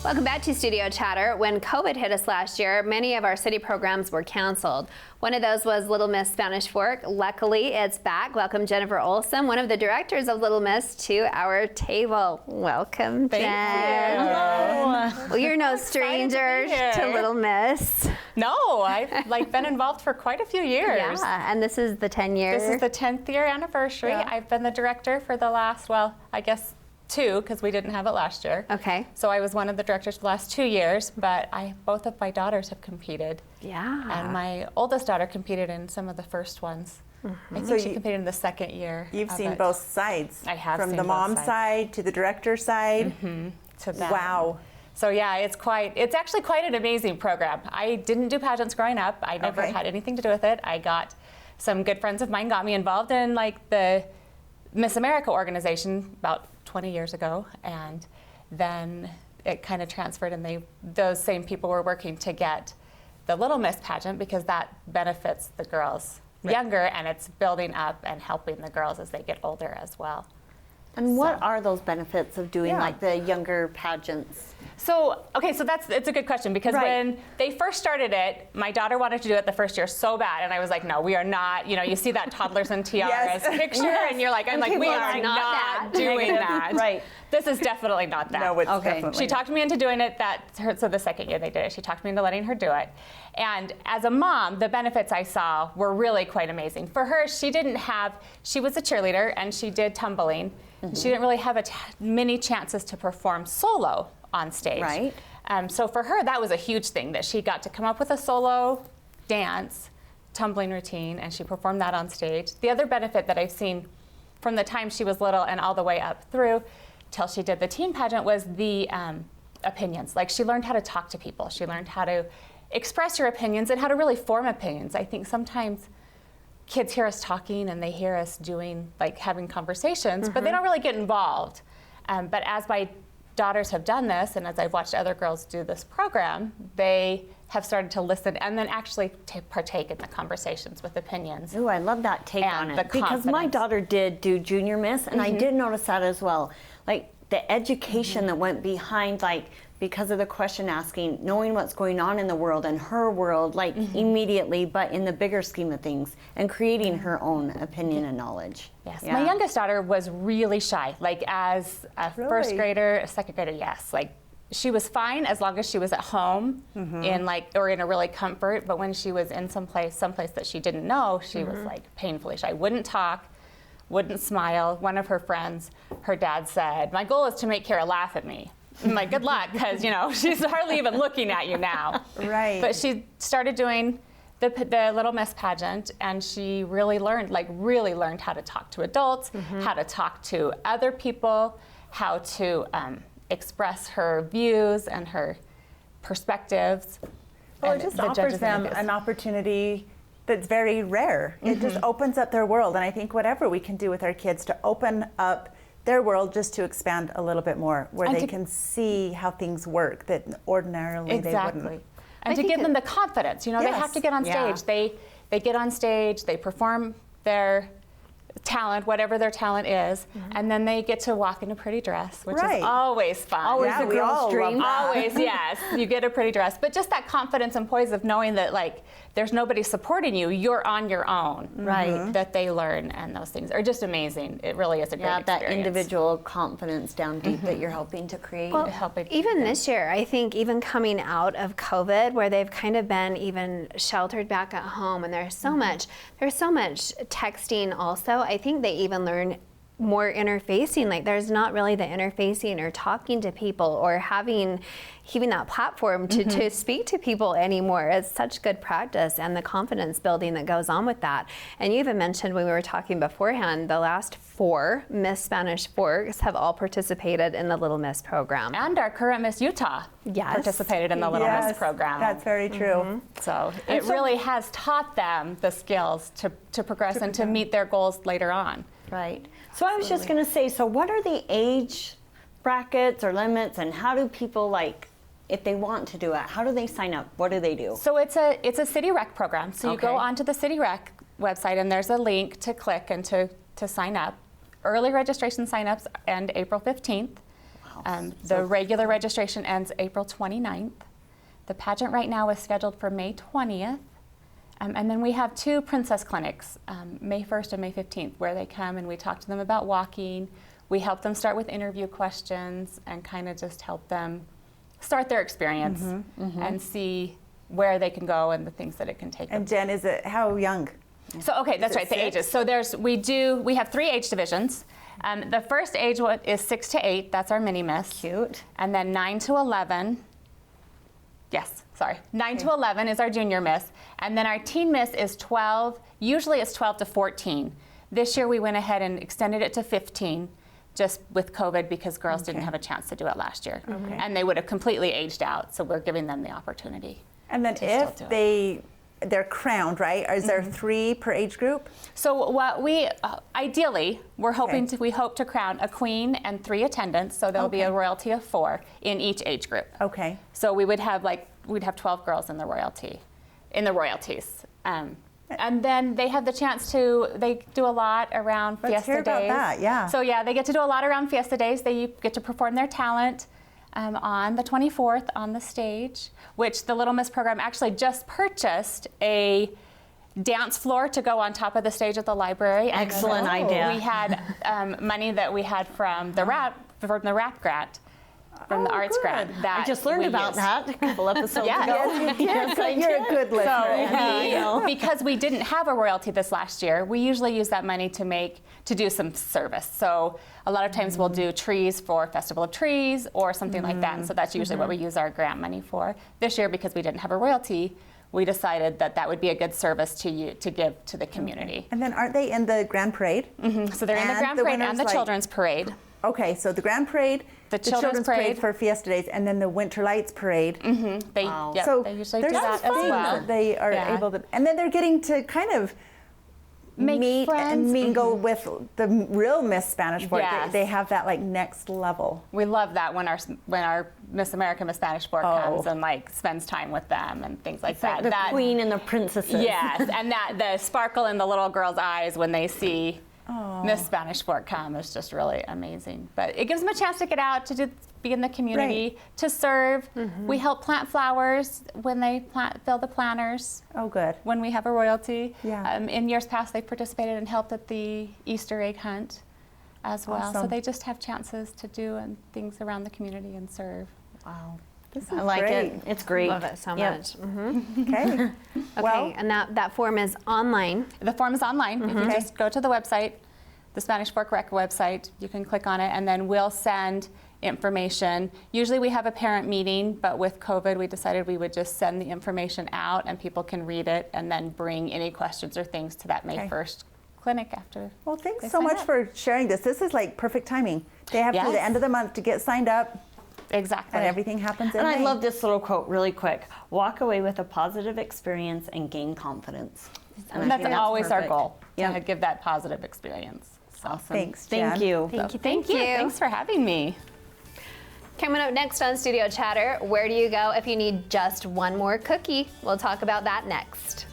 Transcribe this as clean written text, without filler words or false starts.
Welcome back to Studio Chatter. When COVID hit us last year, many of our city programs were canceled. One of those was Little Miss Spanish Fork. Luckily, it's back. Welcome Jennifer Olson, one of the directors of Little Miss, to our table. Welcome, Jen. Hello. Well, you're no stranger to Little Miss. No, I've been involved for quite a few years. Yeah, and this is the 10-year. This is the 10th year anniversary. Yeah. I've been the director for the last, well, I guess 2, because we didn't have it last year. Okay. So I was one of the directors for the last 2 years, but both of my daughters have competed. Yeah. And my oldest daughter competed in some of the first ones. I think she competed in the second year. You've seen both sides. I have From seen the both mom sides. side to the director side. To that. Wow. So yeah, it's actually quite an amazing program. I didn't do pageants growing up. I never Okay. had anything to do with it. I got some good friends of mine got me involved in like the Miss America organization about 20 years ago, and then it kind of transferred, and those same people were working to get the Little Miss pageant because that benefits the girls younger, and it's building up and helping the girls as they get older as well. And what are those benefits of doing Yeah. like the younger pageants? So, okay, so it's a good question because when they first started it, my daughter wanted to do it the first year so bad, and I was like, no, we are not. You know, you see that toddlers and tiaras Yes. picture, and you're like, we are not doing that. Right. This is definitely not that. No, it's Okay. definitely She talked me into doing it. So the second year they did it, she talked me into letting her do it. And as a mom, the benefits I saw were really quite amazing. For her, she was a cheerleader and she did tumbling. She didn't really have many chances to perform solo on stage. Right. So for her, that was a huge thing, that she got to come up with a solo dance, tumbling routine, and she performed that on stage. The other benefit that I've seen from the time she was little and all the way up through till she did the teen pageant was the opinions. Like, she learned how to talk to people. She learned how to express your opinions and how to really form opinions. I think sometimes kids hear us talking and they hear us having conversations, but they don't really get involved. But as my daughters have done this, and as I've watched other girls do this program, they have started to listen and then actually partake in the conversations with opinions. Ooh, I love that take And on the it. Because my confidence. daughter did do Junior Miss, and I did notice that as well. Like the education that went behind, like, because of the question asking, knowing what's going on in the world and her world, like immediately, but in the bigger scheme of things, and creating her own opinion and knowledge. Yes, Yeah. my youngest daughter was really shy. Like, as a first Really? grader, a second grader, yes. Like, she was fine as long as she was at home or in a really comfort. But when she was in someplace that she didn't know, she was like painfully shy. Wouldn't talk, wouldn't smile. One of her friends, her dad said, "My goal is to make Kara laugh at me." I'm like, good luck, because she's hardly even looking at you now. Right. But she started doing the Little Miss pageant, and she really learned how to talk to adults, how to talk to other people, how to express her views and her perspectives. Well, And it just the offers judges them interviews. an opportunity that's very rare. It just opens up their world. And I think whatever we can do with our kids to open up their world just to expand a little bit more, where And they to- can see how things work that ordinarily they Exactly. wouldn't. And to give them the confidence, they have to get on Yeah. stage. They get on stage, they perform their talent, whatever their talent is, and then they get to walk in a pretty dress, which Right. is always fun. Always Yeah, a we girl's all love dream. that. Always, yes. You get a pretty dress. But just that confidence and poise of knowing that, like, there's nobody supporting you, you're on your own. Right. That they learn, and those things are just amazing. It really is a great Yeah, that experience. individual confidence down deep that you're helping to create. Well, helping even them. this year, I think even coming out of COVID, where they've kind of been even sheltered back at home, and there's so much texting also. I think they even learn more interfacing. Like, there's not really the interfacing or talking to people or having that platform to speak to people anymore. It's such good practice, and the confidence building that goes on with that. And you even mentioned when we were talking beforehand, the last 4 Miss Spanish Forks have all participated in the Little Miss program. And our current Miss Utah participated in the Little Yes, Miss program. That's very true. So it really has taught them the skills to progress and to meet their goals later on. Right. So I was just going to say, so what are the age brackets or limits, and how do people, like, if they want to do it, how do they sign up? What do they do? So it's a City Rec program. So you go Okay. onto the City Rec website, and there's a link to click and to sign up. Early registration signups end April 15th. The regular registration ends April 29th. The pageant right now is scheduled for May 20th. And then we have 2 princess clinics, May 1st and May 15th, where they come and we talk to them about walking. We help them start with interview questions and kind of just help them start their experience and see where they can go and the things that it can take them. And Jen, how young? So, okay, that's right, the ages. So we have 3 age divisions. The first age is 6 to 8, that's our mini miss. Cute. And then 9 to 11, 9 to 11 is our junior miss. And then our teen miss is 12, usually it's 12 to 14. This year we went ahead and extended it to 15, just with COVID because girls didn't have a chance to do it last year. And they would have completely aged out, so we're giving them the opportunity. And then if they're crowned, right? Is there 3 per age group? So what we ideally we're hoping we hope to crown a queen and 3 attendants. So there'll be a royalty of 4 in each age group. Okay. So we'd have 12 girls in the royalties. And then they have the chance they do a lot around Let's Fiesta hear about Days. that, yeah. So yeah, they get to do a lot around Fiesta Days. They get to perform their talent on the 24th on the stage, which the Little Miss program actually just purchased a dance floor to go on top of the stage at the library. Excellent idea. We had money that we had from the RAP grant. From the arts grant. I just learned about that a couple episodes ago. Yes, you're a good listener. So because we didn't have a royalty this last year, we usually use that money to do some service. So a lot of times we'll do trees for Festival of Trees or something like that. And so that's usually what we use our grant money for. This year, because we didn't have a royalty, we decided that would be a good service to give to the community. And then aren't they in the Grand Parade? So they're in the Grand Parade and the Children's Parade. Okay, so the Grand Parade, the Children's Parade for Fiesta Days, and then the Winter Lights Parade. So they usually do that as well. That they are able to, and then they're getting to kind of meet friends. and mingle with the real Miss Spanish Fork. Yes. They have that next level. We love that when our Miss America, Miss Spanish Fork comes and spends time with them and things like that. The queen and the princesses. Yes, and the sparkle in the little girls' eyes when they see Miss Spanish Fork come is just really amazing. But it gives them a chance to get out, to be in the community, to serve. We help plant flowers when they fill the planters. Oh, good. When we have a royalty. Yeah. In years past, they've participated and helped at the Easter egg hunt as well. Awesome. So they just have chances to do things around the community and serve. Wow. This is I like great. it. It's great. Love it so much. Okay. Okay, and that form is online. The form is online. If you just go to the website, the Spanish Fork Rec website, you can click on it, and then we'll send information. Usually we have a parent meeting, but with COVID, we decided we would just send the information out, and people can read it and then bring any questions or things to that May 1st clinic after. Well, thanks so much for sharing this. This is perfect timing. They have to the end of the month to get signed up. Exactly. And everything happens in And May. I love this little quote really quick. Walk away with a positive experience and gain confidence. And that's always our goal, Yeah. to give that positive experience. So. Awesome. Thanks, Thank Jen. you. Thank you. Thanks for having me. Coming up next on Studio Chatter, where do you go if you need just one more cookie? We'll talk about that next.